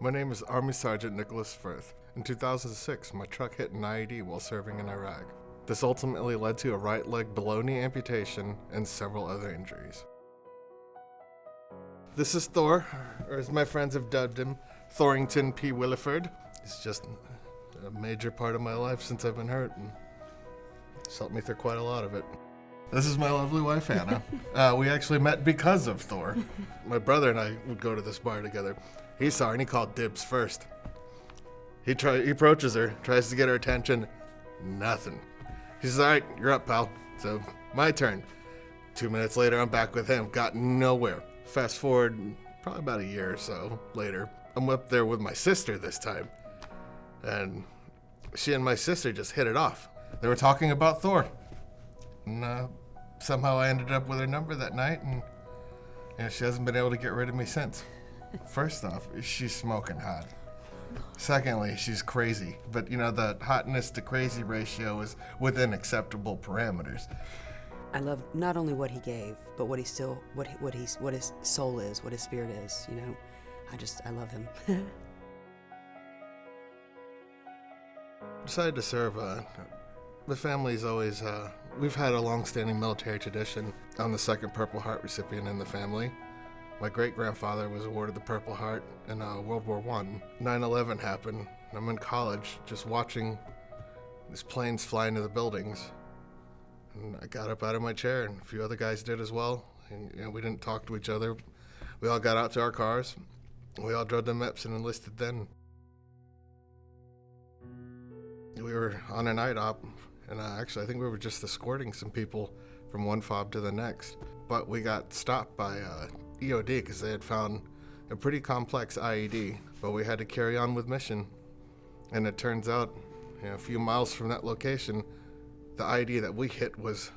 My name is Army Sergeant Nicholas Firth. In 2006, my truck hit an IED while serving in Iraq. This ultimately led to a right leg below-knee amputation and several other injuries. This is Thor, or as my friends have dubbed him, Thorington P. Williford. He's just a major part of my life since I've been hurt, and he's helped me through quite a lot of it. This is my lovely wife, Hannah. We actually met because of Thor. My brother and I would go to this bar together. He saw her and he called dibs first. He approaches her, tries to get her attention. Nothing. He says, all right, you're up, pal. So, my turn. 2 minutes later, I'm back with him. Got nowhere. Fast forward, probably about a year or so later, I'm up there with my sister this time. And she and my sister just hit it off. They were talking about Thor. And somehow I ended up with her number that night, and she hasn't been able to get rid of me since. First off, she's smoking hot. Secondly, she's crazy. But the hotness to crazy ratio is within acceptable parameters. I love not only what he gave, but what his soul is, what his spirit is. I love him. Decided to serve. The family's always, we've had a long-standing military tradition. I'm the second Purple Heart recipient in the family. My great-grandfather was awarded the Purple Heart in World War I. 9/11 happened. I'm in college just watching these planes fly into the buildings. And I got up out of my chair, and a few other guys did as well. And we didn't talk to each other. We all got out to our cars. We all drove to MEPS and enlisted then. We were on a night op, and actually I think we were just escorting some people from one fob to the next. But we got stopped by EOD because they had found a pretty complex IED, but we had to carry on with mission. And it turns out, a few miles from that location, the IED that we hit was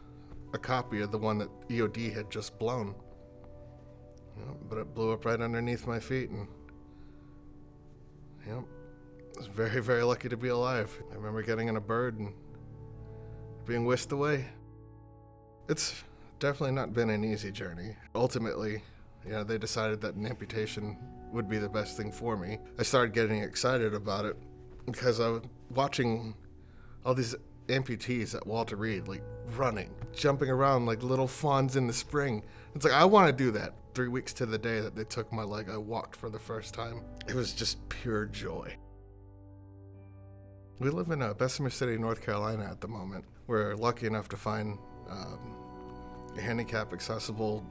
a copy of the one that EOD had just blown. But it blew up right underneath my feet, and I was very, very lucky to be alive. I remember getting in a bird and being whisked away. It's definitely not been an easy journey. Ultimately, they decided that an amputation would be the best thing for me. I started getting excited about it because I was watching all these amputees at Walter Reed, running, jumping around like little fawns in the spring. It's like, I want to do that. 3 weeks to the day that they took my leg, I walked for the first time. It was just pure joy. We live in Bessemer City, North Carolina at the moment. We're lucky enough to find a handicap-accessible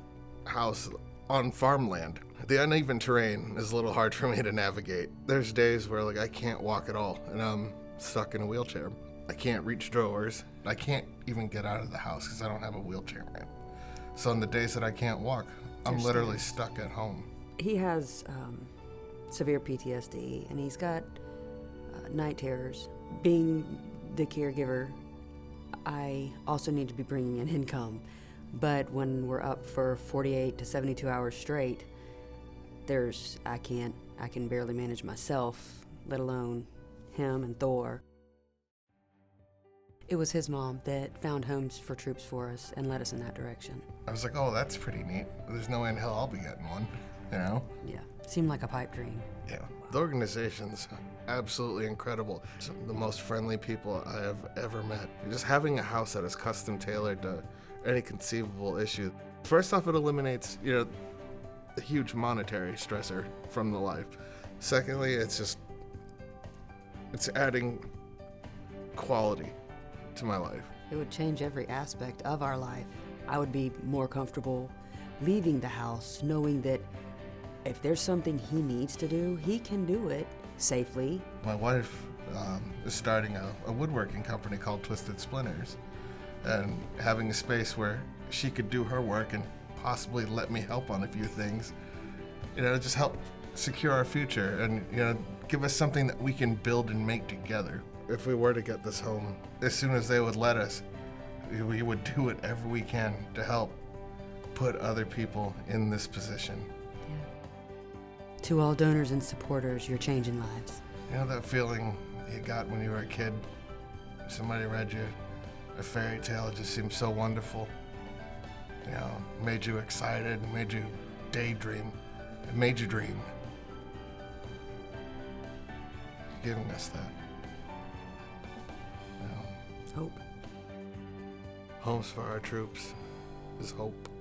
house on farmland. The uneven terrain is a little hard for me to navigate. There's days where I can't walk at all, and I'm stuck in a wheelchair. I can't reach drawers. I can't even get out of the house because I don't have a wheelchair ramp. So on the days that I can't walk, I'm literally stuck at home. He has severe PTSD, and he's got night terrors. Being the caregiver, I also need to be bringing in income. But when we're up for 48 to 72 hours straight, I can barely manage myself, let alone him and Thor. It was his mom that found homes for troops for us and led us in that direction. I was like, oh, that's pretty neat. There's no way in hell I'll be getting one, Yeah, seemed like a pipe dream. Yeah, the organization's absolutely incredible. Some of the most friendly people I have ever met. Just having a house that is custom tailored to any conceivable issue. First off, it eliminates, a huge monetary stressor from the life. Secondly, it's adding quality to my life. It would change every aspect of our life. I would be more comfortable leaving the house knowing that if there's something he needs to do, he can do it safely. My wife is starting a woodworking company called Twisted Splinters, and having a space where she could do her work and possibly let me help on a few things, just help secure our future and, give us something that we can build and make together. If we were to get this home, as soon as they would let us, we would do whatever we can to help put other people in this position. Yeah. To all donors and supporters, you're changing lives. That feeling you got when you were a kid? Somebody read you a fairy tale, it just seemed so wonderful. Made you excited, made you daydream, it made you dream. giving us that. Hope. Homes for our troops is hope.